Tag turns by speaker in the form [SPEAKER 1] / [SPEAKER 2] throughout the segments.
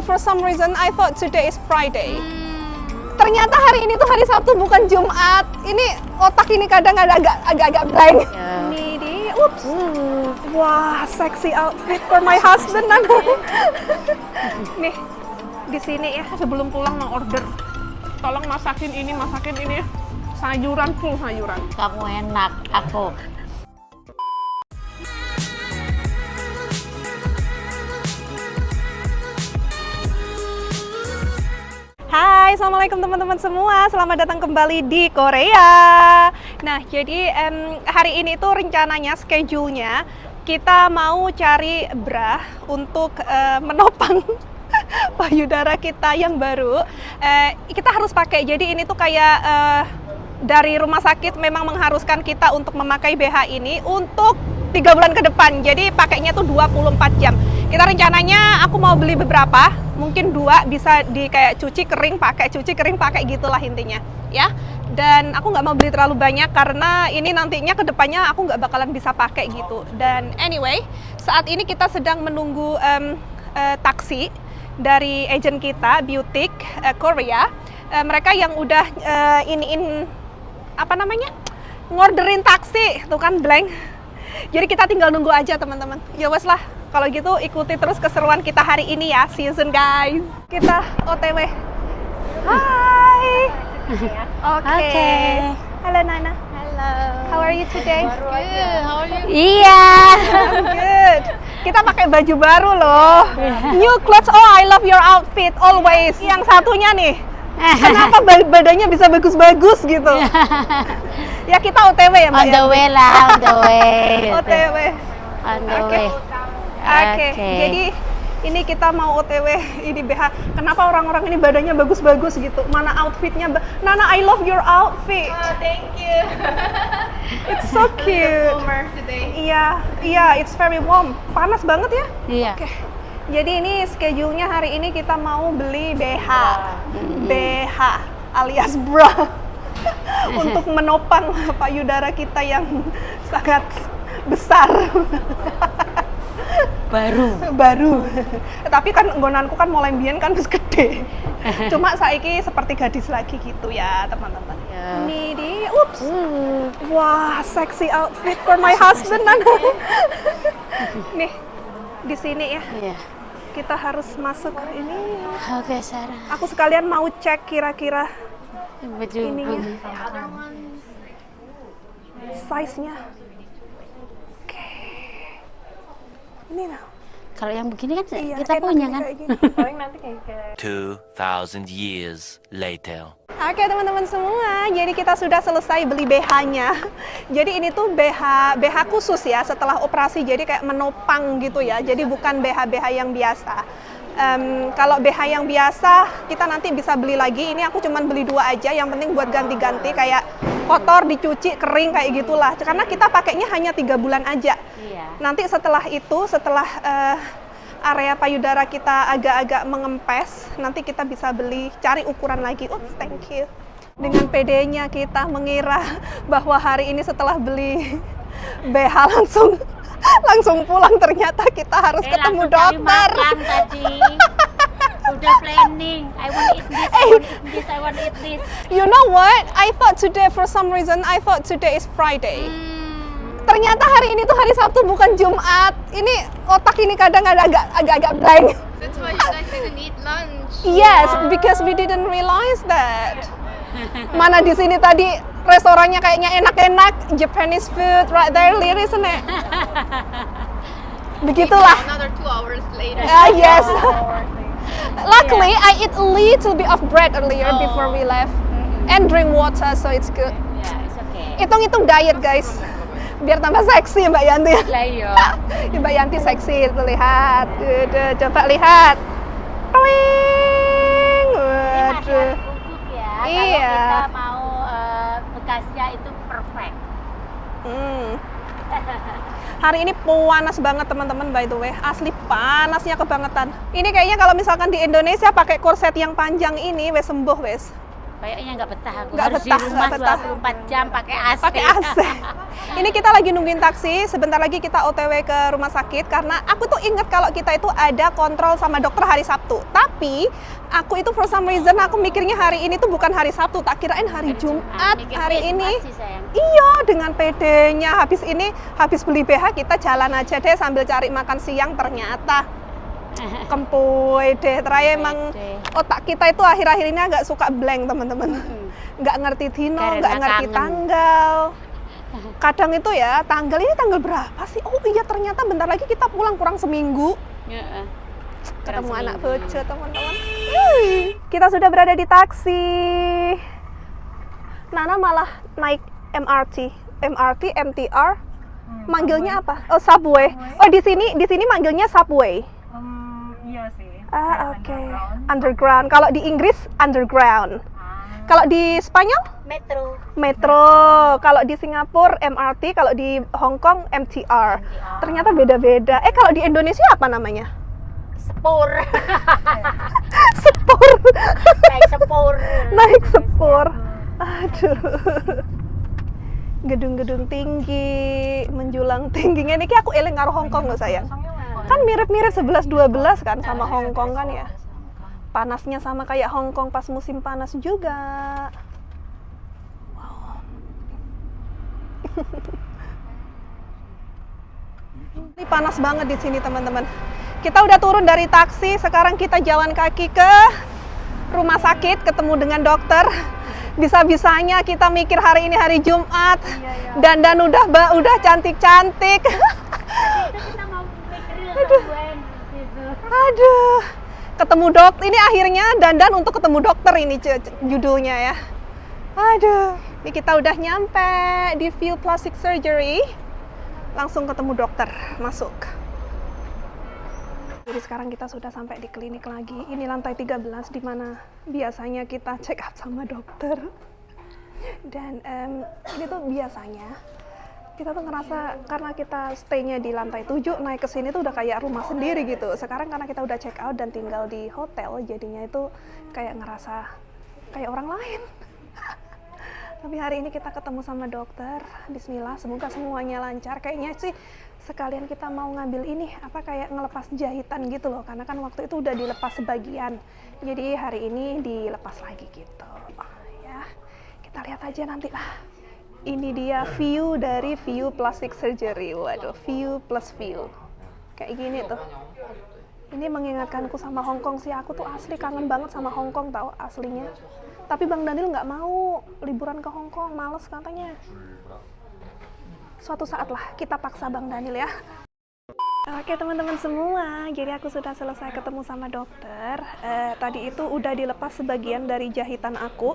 [SPEAKER 1] For some reason, I thought today is Friday. Ternyata hari ini tuh hari Sabtu, bukan Jumat. Ini otak ini kadang agak blank.
[SPEAKER 2] Yeah.
[SPEAKER 1] Ini dia, ups. Wah, sexy outfit for my husband. Nih, di sini ya, sebelum pulang mau order. Tolong masakin ini. Sayuran, full sayuran.
[SPEAKER 2] Kamu enak, aku.
[SPEAKER 1] Hai, assalamualaikum teman-teman semua. Selamat datang kembali di Korea. Nah, jadi hari ini tuh rencananya, schedule-nya kita mau cari bra untuk menopang payudara kita yang baru. Kita harus pakai. Jadi ini tuh kayak dari rumah sakit memang mengharuskan kita untuk memakai BH ini untuk 3 bulan ke depan. Jadi pakainya tuh 24 jam. Kita rencananya aku mau beli beberapa, mungkin 2 bisa di kayak cuci kering pakai gitulah intinya ya. Dan aku nggak mau beli terlalu banyak karena ini nantinya kedepannya aku nggak bakalan bisa pakai gitu. Dan anyway, saat ini kita sedang menunggu taksi dari agent kita Beautic Korea. Mereka yang udah ngorderin taksi, tuh kan blank. Jadi kita tinggal nunggu aja teman-teman. Ya wes lah. Kalau gitu ikuti terus keseruan kita hari ini ya, season guys. Kita OTW. Hai. Oke. Halo Nana.
[SPEAKER 2] Halo.
[SPEAKER 1] How are you today?
[SPEAKER 2] Good. How are you?
[SPEAKER 1] Iya. I'm good. Kita pakai baju baru loh. New clothes. Oh, I love your outfit always. Yang satunya nih. Kenapa badannya bisa bagus-bagus gitu? Ya kita OTW ya Mbak.
[SPEAKER 2] On the way lah, on the way.
[SPEAKER 1] OTW.
[SPEAKER 2] On the way.
[SPEAKER 1] Oke, jadi ini kita mau OTW ini BH. Kenapa orang-orang ini badannya bagus-bagus gitu? Mana outfitnya? Nana, I love your outfit.
[SPEAKER 3] Oh, thank you.
[SPEAKER 1] It's so cute.
[SPEAKER 3] Warmer today.
[SPEAKER 1] Iya, it's very warm. Panas banget ya?
[SPEAKER 2] Iya.
[SPEAKER 1] Oke. Jadi ini schedule-nya hari ini kita mau beli BH. BH alias bra. Untuk menopang payudara kita yang sangat besar. Baru. Tapi kan nggonanku kan mulai mbiyen kan wis gede. Cuma saiki seperti gadis lagi gitu ya, teman-teman.
[SPEAKER 2] Yeah.
[SPEAKER 1] Ini dia, ups. Wah, sexy outfit for my husband. Nih, di sini ya.
[SPEAKER 2] Iya.
[SPEAKER 1] Kita harus masuk ini.
[SPEAKER 2] Oke, Sarah.
[SPEAKER 1] Aku sekalian mau cek kira-kira
[SPEAKER 2] Baju
[SPEAKER 1] ininya,
[SPEAKER 2] ini.
[SPEAKER 1] size-nya. Oke. Ini nah.
[SPEAKER 2] Kalau yang begini kan
[SPEAKER 1] Iya,
[SPEAKER 2] kita
[SPEAKER 1] enak
[SPEAKER 2] punya
[SPEAKER 1] nih
[SPEAKER 2] kan?
[SPEAKER 1] kayak gini.
[SPEAKER 3] Paling nanti kayak
[SPEAKER 4] 2,000 years later.
[SPEAKER 1] Oke teman-teman semua, jadi kita sudah selesai beli BH-nya. Jadi ini tuh BH khusus ya setelah operasi, jadi kayak menopang gitu ya. Jadi bukan BH yang biasa. Kalau BH yang biasa kita nanti bisa beli lagi. Ini aku cuman beli 2 aja, yang penting buat ganti-ganti kayak kotor, dicuci, kering kayak gitulah. Karena kita pakainya hanya 3 bulan aja.
[SPEAKER 2] Iya.
[SPEAKER 1] Nanti setelah itu, setelah area payudara kita agak-agak mengempes, nanti kita bisa cari ukuran lagi. Oops, thank you. Dengan pedenya kita mengira bahwa hari ini setelah beli BH langsung pulang, ternyata kita harus ketemu dokter.
[SPEAKER 2] Makan tadi. Udah planning. I want to eat this. I want to eat this.
[SPEAKER 1] You know what? I thought today, for some reason, I thought today is Friday. Ternyata hari ini tuh hari Sabtu, bukan Jumat. Ini otak ini kadang agak blank.
[SPEAKER 3] that's why you guys didn't eat lunch.
[SPEAKER 1] Yes, because we didn't realize that. Mana di sini tadi restorannya kayaknya enak-enak, Japanese food right there, isn't it? Begitulah.
[SPEAKER 3] Another 2 hours later.
[SPEAKER 1] Yes. Luckily, I eat a little bit of bread earlier before we left, and drink water, so it's good.
[SPEAKER 2] Ya, it's okay.
[SPEAKER 1] Hitung-hitung diet, guys. Biar tambah seksi Mbak Yanti.
[SPEAKER 2] Lah iya.
[SPEAKER 1] Mbak Yanti seksi, tuh lihat. Coba lihat. Wing.
[SPEAKER 2] Ini masih
[SPEAKER 1] Waduh.
[SPEAKER 2] harus ujuk ya.
[SPEAKER 1] Iya.
[SPEAKER 2] Kalau kita mau bekasnya itu perfect.
[SPEAKER 1] Hari ini panas banget teman-teman, by the way. Asli panasnya kebangetan. Ini kayaknya kalau misalkan di Indonesia pakai korset yang panjang ini wes sembuh wes.
[SPEAKER 2] Kayaknya nggak betah aku.
[SPEAKER 1] Nggak
[SPEAKER 2] Harus
[SPEAKER 1] betah,
[SPEAKER 2] di rumah
[SPEAKER 1] nggak betah.
[SPEAKER 2] 24 jam pakai AC.
[SPEAKER 1] Pakai AC. Ini kita lagi nungguin taksi, sebentar lagi kita OTW ke rumah sakit karena aku tuh inget kalau kita itu ada kontrol sama dokter hari Sabtu. Tapi aku itu for some reason aku mikirnya hari ini tuh bukan hari Sabtu, tak kirain hari Jumat
[SPEAKER 2] Mikir
[SPEAKER 1] hari
[SPEAKER 2] Jumat
[SPEAKER 1] ini.
[SPEAKER 2] sih, sayang.
[SPEAKER 1] Iya, dengan PD-nya habis beli BH kita jalan aja deh sambil cari makan siang, ternyata kempoy deh. Terakhir emang otak kita itu akhir-akhir ini agak suka blank, teman-teman. Nggak ngerti dino,
[SPEAKER 2] Karena
[SPEAKER 1] nggak ngerti
[SPEAKER 2] kangen.
[SPEAKER 1] tanggal. Kadang itu ya, tanggal ini tanggal berapa sih? Oh iya, ternyata bentar lagi kita pulang, kurang seminggu.
[SPEAKER 2] Heeh.
[SPEAKER 1] Ketemu
[SPEAKER 2] Kurang
[SPEAKER 1] anak
[SPEAKER 2] seminggu.
[SPEAKER 1] bojo, teman-teman. Kita sudah berada di taksi. Nana malah naik MRT, MTR. Manggilnya apa? Oh, subway. Oh, di sini manggilnya subway.
[SPEAKER 5] Iya sih.
[SPEAKER 1] Ah, oke. Underground. Kalau di Inggris underground. Kalau di Spanyol
[SPEAKER 2] Metro.
[SPEAKER 1] metro. Kalau di Singapura MRT. Kalau di Hong Kong MTR. Ternyata beda-beda. Kalau di Indonesia apa namanya?
[SPEAKER 2] Sepur.
[SPEAKER 1] Sepur.
[SPEAKER 2] Kayak sepur.
[SPEAKER 1] Naik sepur. Aduh. Gedung-gedung tinggi, menjulang tingginya. Niki aku eling karo Hong Kong loh, sayang. Kan mirip-mirip 11-12 kan sama Hong Kong kan ya. Panasnya sama kayak Hong Kong pas musim panas juga. Wow. Ini panas banget di sini, teman-teman. Kita udah turun dari taksi, sekarang kita jalan kaki ke rumah sakit, ketemu dengan dokter. Bisa-bisanya kita mikir hari ini hari Jumat, dandan udah cantik-cantik.
[SPEAKER 2] Kita mau mikirin gangguan gitu.
[SPEAKER 1] Aduh, ketemu dokter. Ini akhirnya dandan untuk ketemu dokter ini judulnya ya. Aduh, ini kita udah nyampe di View Plastic Surgery. Langsung ketemu dokter, masuk. Jadi sekarang kita sudah sampai di klinik lagi. Ini lantai 13 di mana biasanya kita check up sama dokter. Dan ini tuh biasanya kita tuh ngerasa karena kita stay-nya di lantai 7, naik ke sini tuh udah kayak rumah sendiri gitu. Sekarang karena kita udah check out dan tinggal di hotel, jadinya itu kayak ngerasa kayak orang lain. Tapi hari ini kita ketemu sama dokter. Bismillah, semoga semuanya lancar. Kayaknya sih sekalian kita mau ngambil ini, kayak ngelepas jahitan gitu loh. Karena kan waktu itu udah dilepas sebagian. Jadi hari ini dilepas lagi gitu. Ya, kita lihat aja nanti lah. Ini dia view dari View Plastic Surgery. Waduh, view plus view. Kayak gini tuh. Ini mengingatkanku sama Hong Kong sih. Aku tuh asli kangen banget sama Hong Kong tau, aslinya. Tapi Bang Daniel nggak mau liburan ke Hong Kong, males katanya. Suatu saat lah kita paksa Bang Daniel ya. Oke teman-teman semua, jadi aku sudah selesai ketemu sama dokter. Tadi itu udah dilepas sebagian dari jahitan aku.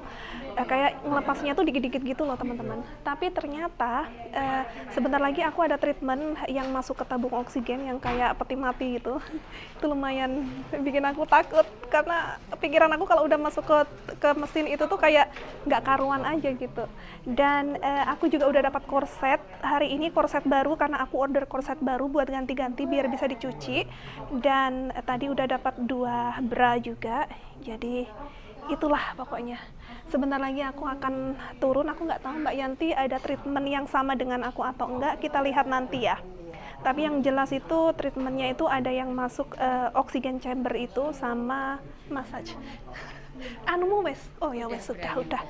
[SPEAKER 1] Kayak ngelepasnya tuh dikit-dikit gitu loh teman-teman. Tapi ternyata sebentar lagi aku ada treatment yang masuk ke tabung oksigen yang kayak peti mati gitu. Itu lumayan bikin aku takut karena pikiran aku kalau udah masuk ke mesin itu tuh kayak nggak karuan aja gitu. Dan aku juga udah dapat korset hari ini, korset baru karena aku order korset baru buat ganti-ganti biar bisa dicuci. Dan tadi udah dapat 2 bra juga. Jadi itulah pokoknya. Sebentar lagi aku akan turun. Aku nggak tahu Mbak Yanti ada treatment yang sama dengan aku atau enggak. Kita lihat nanti ya. Tapi yang jelas itu treatmentnya itu ada yang masuk oksigen chamber itu sama massage. Anu wes. Oh ya wes udah.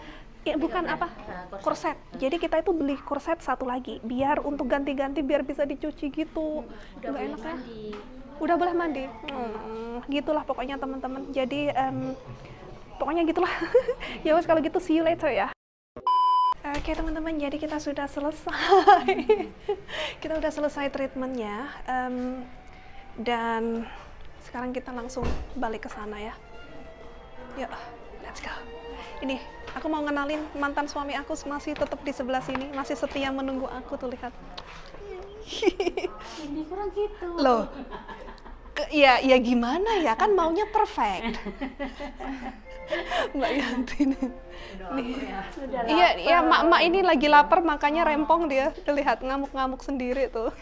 [SPEAKER 1] Ya, bukan apa korset. Jadi kita itu beli korset satu lagi biar untuk ganti-ganti biar bisa dicuci gitu. Nggak enak ya? Udah boleh mandi. Gitulah pokoknya teman-teman. Jadi pokoknya gitulah. Ya wes kalau gitu see you later ya. Oke teman-teman, jadi kita sudah selesai. Kita udah selesai treatmentnya. Dan sekarang kita langsung balik ke sana ya. Yuk, let's go. Ini, aku mau ngenalin mantan suami aku masih tetap di sebelah sini, masih setia menunggu aku tuh, lihat.
[SPEAKER 2] Ini kurang gitu.
[SPEAKER 1] Loh, ya gimana ya, kan maunya perfect. Mbak Yanti nih. Iya, mak ini lagi lapar makanya rempong dia. Lihat ngamuk-ngamuk sendiri tuh.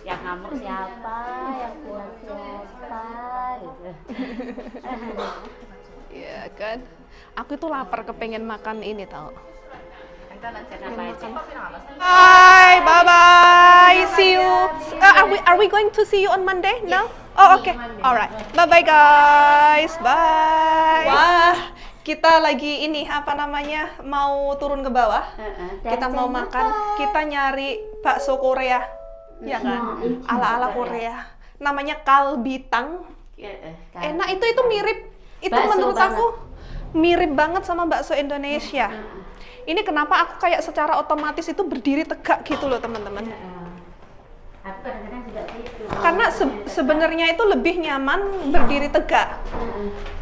[SPEAKER 2] Yang ngamuk siapa, yang kuat siapa gitu.
[SPEAKER 1] Iya kan? Aku itu lapar kepengen makan ini tau. Bye, bye bye. See you. Are we going to see you on Monday? No? Oh, okay. Alright. Bye bye guys. Bye. Wah, kita lagi ini apa namanya? Mau turun ke bawah. Kita mau makan. Kita nyari bakso Korea. Ya kan? Ala-ala Korea. Namanya kalbitang. Enak itu mirip. Itu
[SPEAKER 2] Bakso
[SPEAKER 1] menurut
[SPEAKER 2] banget.
[SPEAKER 1] aku mirip banget sama bakso Indonesia. Ini kenapa aku kayak secara otomatis itu berdiri tegak gitu loh teman-teman.
[SPEAKER 2] Aku kadang-kadang juga gitu.
[SPEAKER 1] Karena sebenarnya itu lebih nyaman berdiri tegak.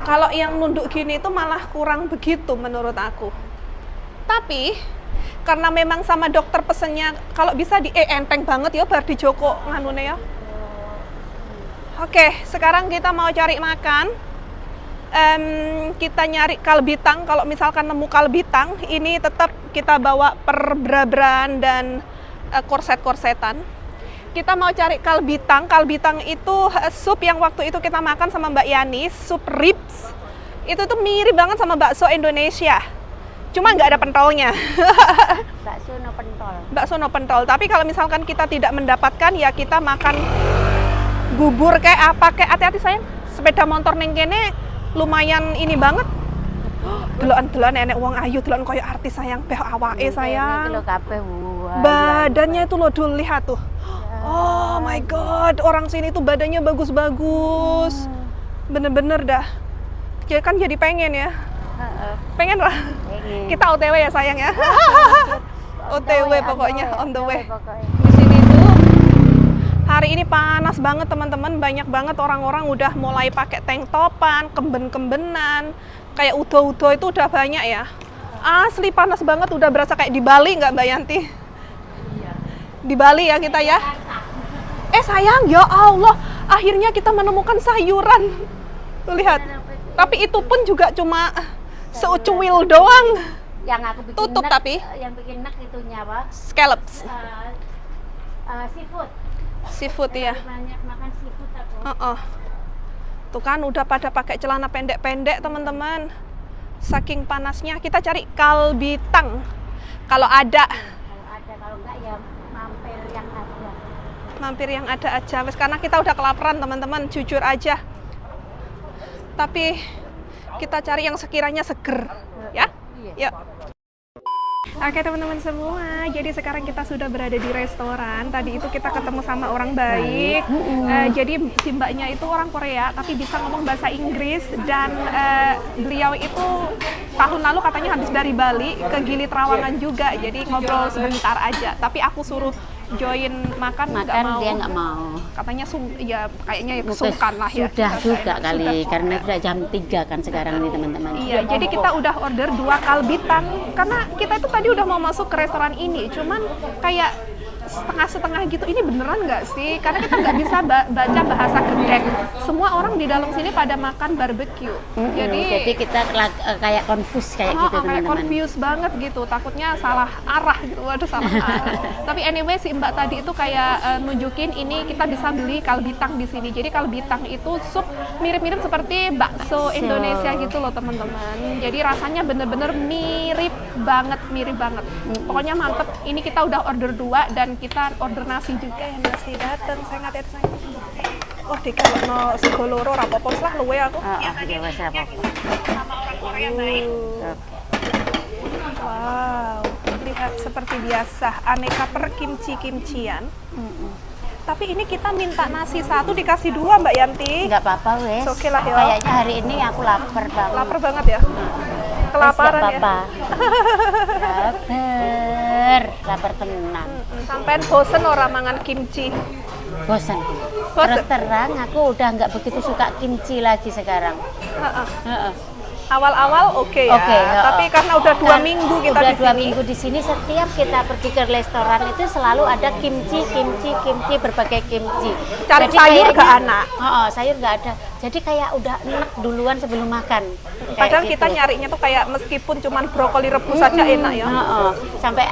[SPEAKER 1] Kalau yang nunduk gini itu malah kurang begitu menurut aku. Tapi karena memang sama dokter pesennya kalau bisa enteng banget ya bar di Joko nganune ya. Oke, sekarang kita mau cari makan. Kita nyari kalbitang. Kalau misalkan nemu kalbitang, ini tetap kita bawa perbrabran dan korset-korsetan. Kita mau cari kalbitang. Kalbitang itu sup yang waktu itu kita makan sama Mbak Yani, sup ribs. Itu tuh mirip banget sama bakso Indonesia. Cuma nggak ada pentolnya.
[SPEAKER 2] Bakso no pentol.
[SPEAKER 1] Bakso no pentol. Tapi kalau misalkan kita tidak mendapatkan, ya kita makan bubur kayak apa kayak. Hati-hati sayang. Sepeda motor neng kene lumayan ini banget. Delokan-delokan nenek wong ayu, delokan koyo artis sayang, beh awake sayang.
[SPEAKER 2] Ini kabeh
[SPEAKER 1] Badannya itu loh dulu lihat tuh. Oh my god, orang sini tuh badannya bagus-bagus. Bener-bener dah. Jadi kan jadi pengen ya. Pengen lah. Kita OTW ya sayang ya. OTW pokoknya on the way. Di sini tuh hari ini panas banget teman-teman, banyak banget orang-orang udah mulai pakai tank topan, kemben-kembenan, kayak udo-udo itu udah banyak ya. Asli panas banget, udah berasa kayak di Bali nggak Mbak Yanti? Di Bali ya kita ya. Sayang, ya Allah, akhirnya kita menemukan sayuran. Tuh lihat. Tapi itu pun juga cuma seucuil doang.
[SPEAKER 2] Yang aku bikin
[SPEAKER 1] Tutup
[SPEAKER 2] nek,
[SPEAKER 1] tapi.
[SPEAKER 2] yang bikin nek itunya apa?
[SPEAKER 1] Scallops.
[SPEAKER 2] Seafood.
[SPEAKER 1] Seafood ya.
[SPEAKER 2] Banyak makan seafood aku.
[SPEAKER 1] Tuh kan udah pada pakai celana pendek-pendek teman-teman. Saking panasnya kita cari kalbitang. Kalau ada.
[SPEAKER 2] Kalau ada, kalau enggak ya mampir yang ada.
[SPEAKER 1] Mampir yang ada aja. Wes karena kita udah kelaparan teman-teman, jujur aja. Tapi kita cari yang sekiranya seger, ya. Yuk. Oke teman-teman semua, jadi sekarang kita sudah berada di restoran. Tadi itu kita ketemu sama orang baik. Jadi si mbaknya itu orang Korea, tapi bisa ngomong bahasa Inggris. Dan beliau itu tahun lalu katanya habis dari Bali ke Gili Trawangan juga. Jadi ngobrol sebentar aja. Tapi aku suruh join makan nggak mau.
[SPEAKER 2] Dia nggak mau.
[SPEAKER 1] Katanya ya kayaknya sungkan lah ya.
[SPEAKER 2] Sudah juga kali, karena sudah jam 3 kan sekarang nih teman-teman.
[SPEAKER 1] Iya, jadi kita udah order 2 kalbitang. Karena kita itu tadi udah mau masuk ke restoran ini, cuman kayak setengah-setengah gitu. Ini beneran nggak sih? Karena kita nggak bisa baca bahasa Gedek. Semua orang di dalam sini pada makan barbecue. Jadi
[SPEAKER 2] kita kayak confused kayak gitu
[SPEAKER 1] kayak
[SPEAKER 2] teman-teman.
[SPEAKER 1] confused banget gitu. Takutnya salah arah gitu. Waduh, salah arah. Tapi anyway si Mbak tadi itu kayak nunjukin ini kita bisa beli kalbitang di sini. Jadi kalbitang itu sup mirip-mirip seperti bakso Indonesia gitu loh teman-teman. Jadi rasanya bener-bener mirip banget. Pokoknya mantep. Ini kita udah order 2 dan kita order nasi juga ya. Nasi dateng, saya nggak ada sayang. Oh, dikalokno sego loro ra apa-apa lah luwe aku.
[SPEAKER 2] Iya, wes apa-apa.
[SPEAKER 1] Sama orang Korea baik. Wow, lihat seperti biasa aneka perkimci-kimcian. Tapi ini kita minta nasi 1 dikasih 2 Mbak Yanti.
[SPEAKER 2] Nggak apa-apa wes.
[SPEAKER 1] Oke lah ya.
[SPEAKER 2] Kayaknya hari ini aku lapar banget.
[SPEAKER 1] Lapar banget ya. Kelaparan ya.
[SPEAKER 2] Lapar tenang.
[SPEAKER 1] Sampai bosen orang mangan kimchi.
[SPEAKER 2] Bosan. Terus terang aku udah nggak begitu suka kimchi lagi sekarang.
[SPEAKER 1] Awal-awal oke ya. Tapi karena udah 2 minggu kita
[SPEAKER 2] udah
[SPEAKER 1] di
[SPEAKER 2] 2
[SPEAKER 1] sini.
[SPEAKER 2] minggu di sini, setiap kita pergi ke restoran itu selalu ada kimchi, berbagai kimchi.
[SPEAKER 1] Cari
[SPEAKER 2] Jadi
[SPEAKER 1] sayur
[SPEAKER 2] kayaknya-
[SPEAKER 1] nggak anak.
[SPEAKER 2] sayur nggak ada. Jadi kayak udah enak duluan sebelum makan.
[SPEAKER 1] Padahal
[SPEAKER 2] Kayak
[SPEAKER 1] kita
[SPEAKER 2] gitu.
[SPEAKER 1] nyarinya tuh kayak meskipun cuman brokoli rebus saja enak ya.
[SPEAKER 2] Heeh. Sampai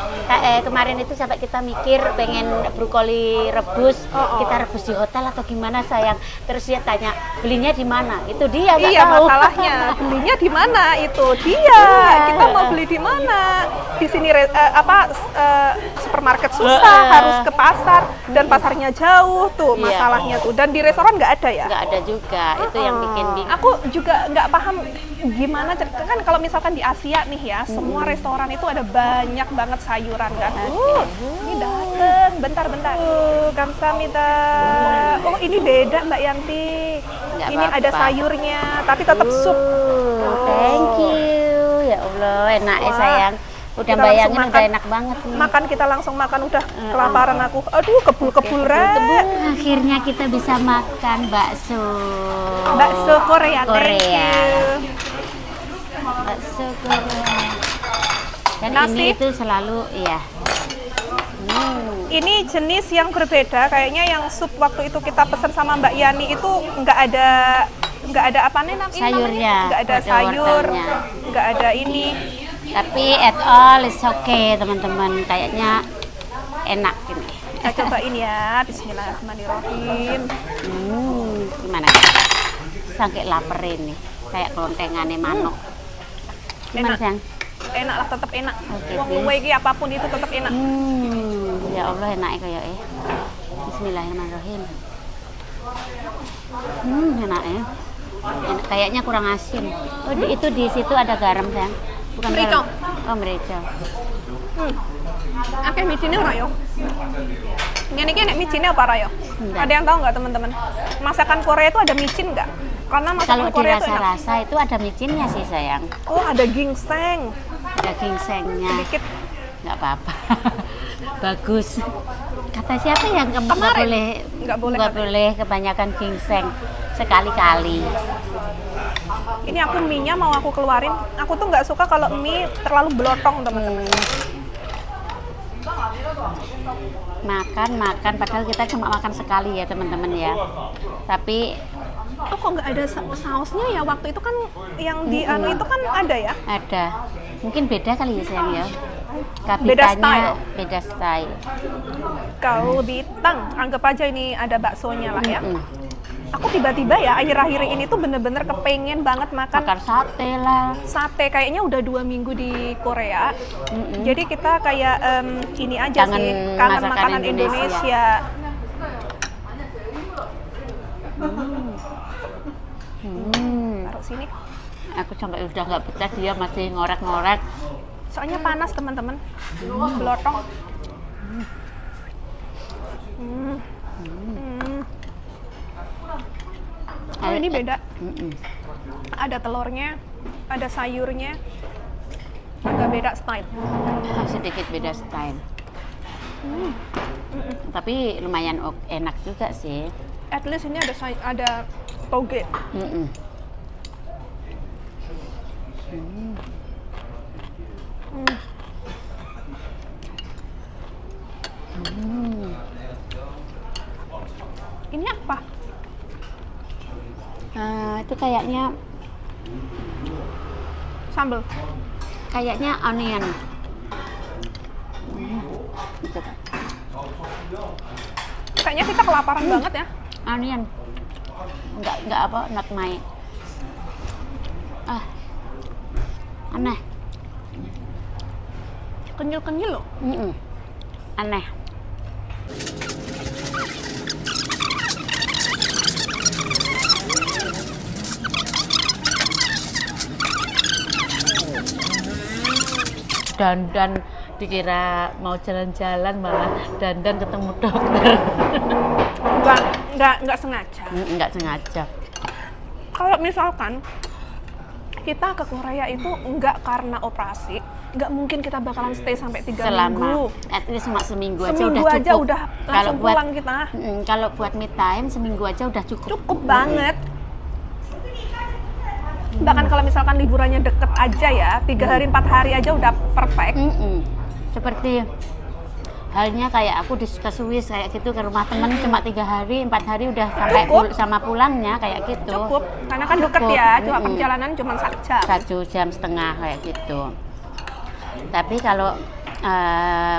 [SPEAKER 2] kemarin itu sampai kita mikir pengen brokoli rebus, kita rebus di hotel atau gimana sayang. Terus dia tanya belinya di mana? Itu dia nggak
[SPEAKER 1] Iya,
[SPEAKER 2] tahu.
[SPEAKER 1] masalahnya belinya di mana itu dia. Kita mau beli di mana? Di sini supermarket susah, harus ke pasar dan pasarnya jauh tuh
[SPEAKER 2] Iya.
[SPEAKER 1] masalahnya tuh. Dan di restoran nggak ada ya?
[SPEAKER 2] Nggak ada juga. Itu yang bikin bingung.
[SPEAKER 1] Aku juga nggak paham gimana kan kalau misalkan di Asia nih ya, semua restoran itu ada banyak banget sayuran kan. Ini dateng, bentar-bentar. Kamsahamnida. Oh, ini beda Mbak Yanti.
[SPEAKER 2] Nggak
[SPEAKER 1] Ini ada
[SPEAKER 2] apa-apa.
[SPEAKER 1] sayurnya, tapi tetap sup.
[SPEAKER 2] Thank you. Ya Allah, enak ya
[SPEAKER 1] Wah.
[SPEAKER 2] sayang. Udah
[SPEAKER 1] Kita
[SPEAKER 2] bayangin
[SPEAKER 1] langsung
[SPEAKER 2] udah
[SPEAKER 1] makan.
[SPEAKER 2] enak banget nih.
[SPEAKER 1] Makan kita langsung makan udah kelaparan aku. Aduh, kebul-kebul Rek.
[SPEAKER 2] Akhirnya kita bisa makan bakso.
[SPEAKER 1] Bakso Korea. Thank
[SPEAKER 2] Korea.
[SPEAKER 1] you.
[SPEAKER 2] Bakso Korea. Dan
[SPEAKER 1] Nasi?
[SPEAKER 2] ini itu selalu ya.
[SPEAKER 1] Ini jenis yang berbeda, kayaknya yang sup waktu itu kita pesan sama Mbak Yani itu nggak ada apa nih namanya?
[SPEAKER 2] Sayurnya,
[SPEAKER 1] Nggak ada
[SPEAKER 2] ada
[SPEAKER 1] sayur,
[SPEAKER 2] wortelnya.
[SPEAKER 1] nggak ada ini.
[SPEAKER 2] Tapi at all is okay teman-teman. Kayaknya enak ini.
[SPEAKER 1] Kita cobain ya. Bismillahirrahmanirrahim.
[SPEAKER 2] Gimana? Sampai lapar ini. Kayak kelontengannya manuk. Gimana
[SPEAKER 1] Enak.
[SPEAKER 2] sayang?
[SPEAKER 1] Enak lah, tetap enak.
[SPEAKER 2] Oke,
[SPEAKER 1] Wong
[SPEAKER 2] Bis.
[SPEAKER 1] kue iki apapun itu tetap enak.
[SPEAKER 2] Ya Allah enak kayak Bismillahirrahmanirrahim. Enak ya. Enak, kayaknya kurang asin. Oh, itu di situ ada garam sayang. Bukan
[SPEAKER 1] Merica.
[SPEAKER 2] garam. Oh, merica.
[SPEAKER 1] Akeh micine ora yo? Ngene iki nek micine apa ora yo?
[SPEAKER 2] Enggak.
[SPEAKER 1] Ada yang tahu nggak teman-teman? Masakan Korea itu ada micin nggak? Karena masakan
[SPEAKER 2] Kalau
[SPEAKER 1] Korea itu enak.
[SPEAKER 2] dirasa-rasa itu ada micinnya sih sayang.
[SPEAKER 1] Oh, ada ginseng.
[SPEAKER 2] Ada ginsengnya.
[SPEAKER 1] Sedikit.
[SPEAKER 2] Nggak apa-apa. Bagus. Kata siapa yang nggak
[SPEAKER 1] Kemarin.
[SPEAKER 2] boleh
[SPEAKER 1] Nggak boleh
[SPEAKER 2] nggak
[SPEAKER 1] katanya.
[SPEAKER 2] boleh kebanyakan ginseng sekali-kali.
[SPEAKER 1] Ini aku mie-nya mau aku keluarin. Aku tuh nggak suka kalau mie terlalu belotong, teman-teman.
[SPEAKER 2] Makan padahal kita cuma makan sekali ya teman-teman ya. Tapi
[SPEAKER 1] Oh, kok nggak ada sausnya ya? Waktu itu kan yang di anu itu kan ada ya?
[SPEAKER 2] ada. Mungkin beda kali ya sayang ya.
[SPEAKER 1] Beda
[SPEAKER 2] Kapitanya
[SPEAKER 1] style.
[SPEAKER 2] beda style.
[SPEAKER 1] Kalau bitang, anggap aja ini ada baksonya lah ya.
[SPEAKER 2] Mm-mm.
[SPEAKER 1] Aku tiba-tiba ya akhir-akhir ini tuh bener-bener kepengen banget makan
[SPEAKER 2] Makan sate lah.
[SPEAKER 1] sate. Kayaknya udah 2 minggu di Korea. Jadi kita kayak ini aja
[SPEAKER 2] Kangen
[SPEAKER 1] sih, kangen
[SPEAKER 2] masakan
[SPEAKER 1] makanan
[SPEAKER 2] Indonesia.
[SPEAKER 1] Taruh sini.
[SPEAKER 2] Aku sampai udah nggak betah dia masih ngorek-ngorek.
[SPEAKER 1] Soalnya panas teman-teman. Belotong. Oh, ini beda. Ada telurnya, ada sayurnya. Agak beda style.
[SPEAKER 2] Sedikit beda style. Tapi lumayan enak juga sih.
[SPEAKER 1] At least ini ada toge.
[SPEAKER 2] Mm-mm.
[SPEAKER 1] Ini apa?
[SPEAKER 2] Itu kayaknya
[SPEAKER 1] Sambal.
[SPEAKER 2] onion.
[SPEAKER 1] Kayaknya kita kelaparan banget ya.
[SPEAKER 2] Onion. Enggak apa, not my. Aneh.
[SPEAKER 1] Kenyil-kenyil loh.
[SPEAKER 2] Aneh. Dandan dikira mau jalan-jalan malah dandan ketemu dokter.
[SPEAKER 1] Nggak sengaja.
[SPEAKER 2] Enggak sengaja.
[SPEAKER 1] Kalau misalkan kita ke Korea itu nggak karena operasi, nggak mungkin kita bakalan stay sampai 3 minggu.
[SPEAKER 2] At least cuma seminggu
[SPEAKER 1] Seminggu
[SPEAKER 2] aja udah
[SPEAKER 1] aja
[SPEAKER 2] cukup.
[SPEAKER 1] udah langsung pulang kita.
[SPEAKER 2] Kalau buat me time seminggu aja udah cukup.
[SPEAKER 1] Cukup banget. Bahkan kalau misalkan liburannya deket aja ya, 3 hari 4 hari aja udah perfect.
[SPEAKER 2] Seperti halnya kayak aku ke Swiss kayak gitu, ke rumah temen cuma 3 hari, 4 hari udah sampai
[SPEAKER 1] Cukup.
[SPEAKER 2] sama pulangnya kayak gitu.
[SPEAKER 1] Cukup, karena kan deket
[SPEAKER 2] Cukup.
[SPEAKER 1] ya, cuma
[SPEAKER 2] Mm-mm.
[SPEAKER 1] perjalanan cuma 1 jam.
[SPEAKER 2] 1,5 jam kayak gitu. Tapi kalau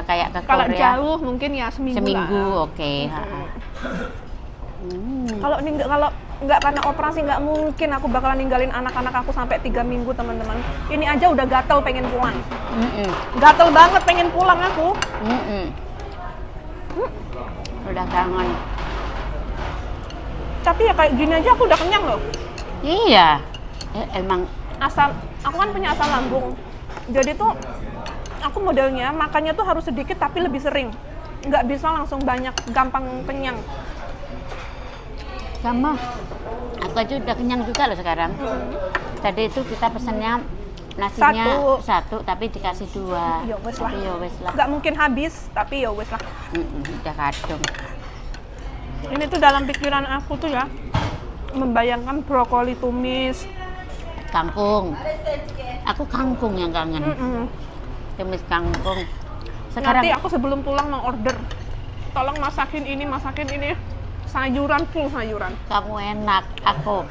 [SPEAKER 2] kayak ke
[SPEAKER 1] Kalau
[SPEAKER 2] Korea
[SPEAKER 1] jauh mungkin ya
[SPEAKER 2] seminggu
[SPEAKER 1] lah.
[SPEAKER 2] oke.
[SPEAKER 1] Kalau nggak karena operasi nggak mungkin aku bakalan ninggalin anak-anak aku sampai 3 minggu teman-teman. Ini aja udah gatel pengen pulang. Gatel banget pengen pulang aku.
[SPEAKER 2] Udah kangen.
[SPEAKER 1] Tapi ya kayak gini aja aku udah kenyang loh.
[SPEAKER 2] Iya. Emang
[SPEAKER 1] Aku kan punya asam lambung. Jadi tuh aku modelnya makannya tuh harus sedikit tapi lebih sering. Nggak bisa langsung banyak, gampang kenyang.
[SPEAKER 2] sama. Aku aja udah kenyang juga loh sekarang. Tadi itu kita pesennya nasinya satu tapi dikasih 2.
[SPEAKER 1] Ya wes lah.
[SPEAKER 2] Tapi ya wes lah.
[SPEAKER 1] Nggak mungkin habis, tapi ya wes lah.
[SPEAKER 2] Udah kadung.
[SPEAKER 1] Ini tuh dalam pikiran aku tuh ya, membayangkan brokoli tumis.
[SPEAKER 2] Kangkung. Aku kangkung yang kangen. Tumis kangkung. Sekarang
[SPEAKER 1] Nanti aku sebelum pulang mau order. Tolong masakin ini. Sayuran, full sayuran.
[SPEAKER 2] kamu enak, aku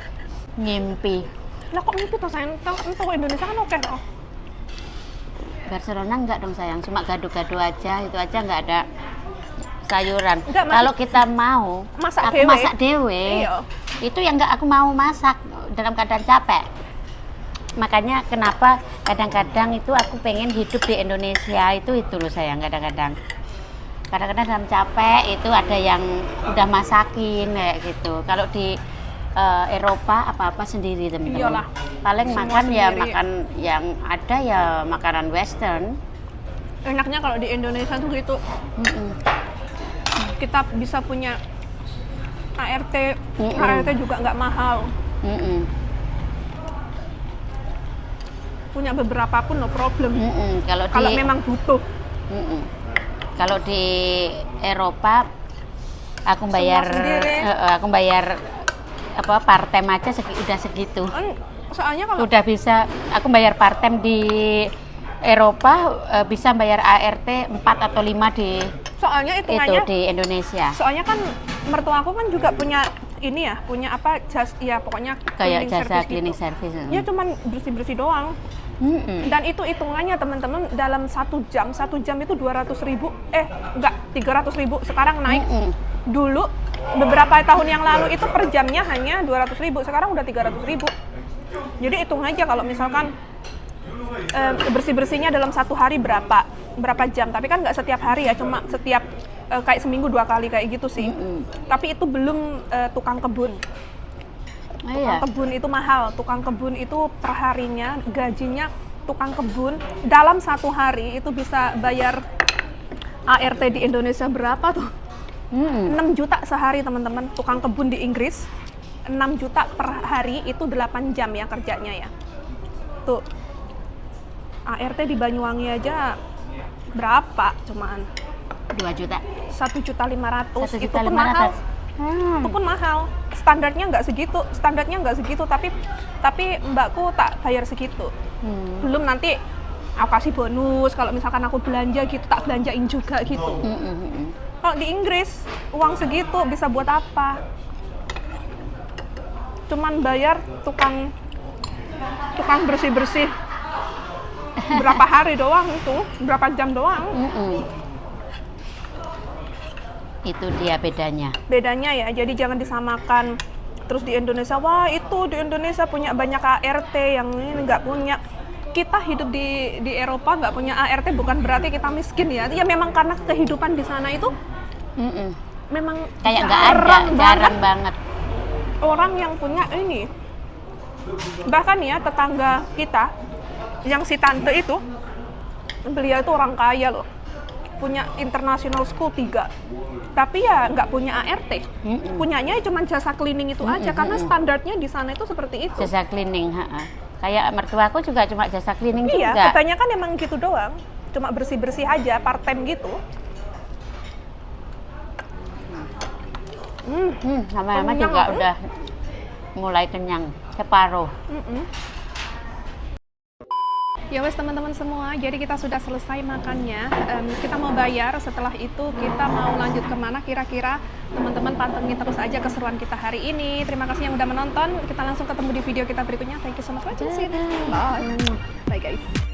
[SPEAKER 2] ngimpi.
[SPEAKER 1] Lah kok mimpi tuh sayang? Tahu Indonesia kan oke toh.
[SPEAKER 2] Barcelona enggak dong sayang, cuma gado-gado aja, itu aja enggak ada sayuran.
[SPEAKER 1] Enggak,
[SPEAKER 2] Kalau kita mau,
[SPEAKER 1] masak
[SPEAKER 2] aku
[SPEAKER 1] dewe.
[SPEAKER 2] masak dewe.
[SPEAKER 1] Iya.
[SPEAKER 2] Itu yang enggak aku mau masak dalam keadaan capek. Makanya kenapa kadang-kadang itu aku pengen hidup di Indonesia itu loh sayang kadang-kadang. Kadang-kadang dalam capek itu ada yang udah masakin kayak gitu. Kalau di Eropa apa-apa sendiri teman-teman.
[SPEAKER 1] Iyalah.
[SPEAKER 2] Paling
[SPEAKER 1] Semua
[SPEAKER 2] makan ya
[SPEAKER 1] sendiri.
[SPEAKER 2] makan yang ada ya makanan Western.
[SPEAKER 1] Enaknya kalau di Indonesia tuh gitu. Kita bisa punya ART. ART juga nggak mahal. Punya beberapa pun no problem. Kalau memang butuh.
[SPEAKER 2] Kalau di Eropa aku bayar
[SPEAKER 1] sendiri.
[SPEAKER 2] aku bayar apa part-time aja udah segitu.
[SPEAKER 1] Soalnya kalau
[SPEAKER 2] Udah bisa aku bayar part-time di Eropa bisa bayar ART 4 atau 5 di
[SPEAKER 1] soalnya
[SPEAKER 2] itu
[SPEAKER 1] hitungannya
[SPEAKER 2] di Indonesia.
[SPEAKER 1] soalnya kan mertua aku kan juga punya ini ya, punya apa pokoknya
[SPEAKER 2] Kayak
[SPEAKER 1] cleaning
[SPEAKER 2] jasa
[SPEAKER 1] service
[SPEAKER 2] cleaning
[SPEAKER 1] gitu.
[SPEAKER 2] service.
[SPEAKER 1] Ya cuman bersih-bersih doang. Dan itu hitungannya teman-teman dalam 1 jam itu 200.000 enggak 300.000 sekarang naik. Dulu beberapa tahun yang lalu itu per jamnya hanya 200.000, sekarang udah 300.000. Jadi hitung aja kalau misalkan bersih-bersihnya dalam 1 hari berapa jam, tapi kan nggak setiap hari ya, cuma setiap kayak seminggu 2 kali kayak gitu sih. Tapi itu belum tukang kebun. Tukang kebun itu mahal. Tukang kebun itu perharinya gajinya tukang kebun dalam 1 hari itu bisa bayar ART di Indonesia berapa tuh? 6 juta sehari teman-teman. Tukang kebun di Inggris 6 juta per hari itu 8 jam ya kerjanya ya. Tuh ART di Banyuwangi aja berapa cuman?
[SPEAKER 2] 2 juta.
[SPEAKER 1] 1.500.000 itu pun mahal. Itu pun mahal. Standarnya nggak segitu, tapi mbakku tak bayar segitu. Belum nanti aku kasih bonus kalau misalkan aku belanja gitu, tak belanjain juga gitu. Kalau di Inggris uang segitu bisa buat apa? Cuman bayar tukang bersih-bersih berapa hari doang itu, berapa jam doang.
[SPEAKER 2] Itu dia bedanya.
[SPEAKER 1] Bedanya ya, jadi jangan disamakan. Terus di Indonesia, wah itu di Indonesia punya banyak ART, yang ini nggak punya. Kita hidup di Eropa nggak punya ART bukan berarti kita miskin ya. Ya memang karena kehidupan di sana itu memang
[SPEAKER 2] Kayak nggak ada, jarang banget.
[SPEAKER 1] orang yang punya ini. Bahkan ya tetangga kita, yang si tante itu, beliau itu orang kaya loh. Punya international school 3, tapi ya nggak punya ART. Punyanya cuma jasa cleaning itu aja, karena standarnya di sana itu seperti itu.
[SPEAKER 2] Jasa cleaning, kayak mertuaku juga cuma jasa cleaning
[SPEAKER 1] Iya,
[SPEAKER 2] juga.
[SPEAKER 1] kebanyakan emang gitu doang, cuma bersih-bersih aja, part time gitu.
[SPEAKER 2] Lama-lama
[SPEAKER 1] Kenyang
[SPEAKER 2] juga
[SPEAKER 1] aku.
[SPEAKER 2] udah mulai kenyang, separuh.
[SPEAKER 1] Ya wes teman-teman semua, jadi kita sudah selesai makannya. Kita mau bayar, setelah itu kita mau lanjut kemana kira-kira. Teman-teman pantengin terus aja keseruan kita hari ini. Terima kasih yang udah menonton. Kita langsung ketemu di video kita berikutnya. Thank you so much for watching. See you next time. Bye. Bye guys.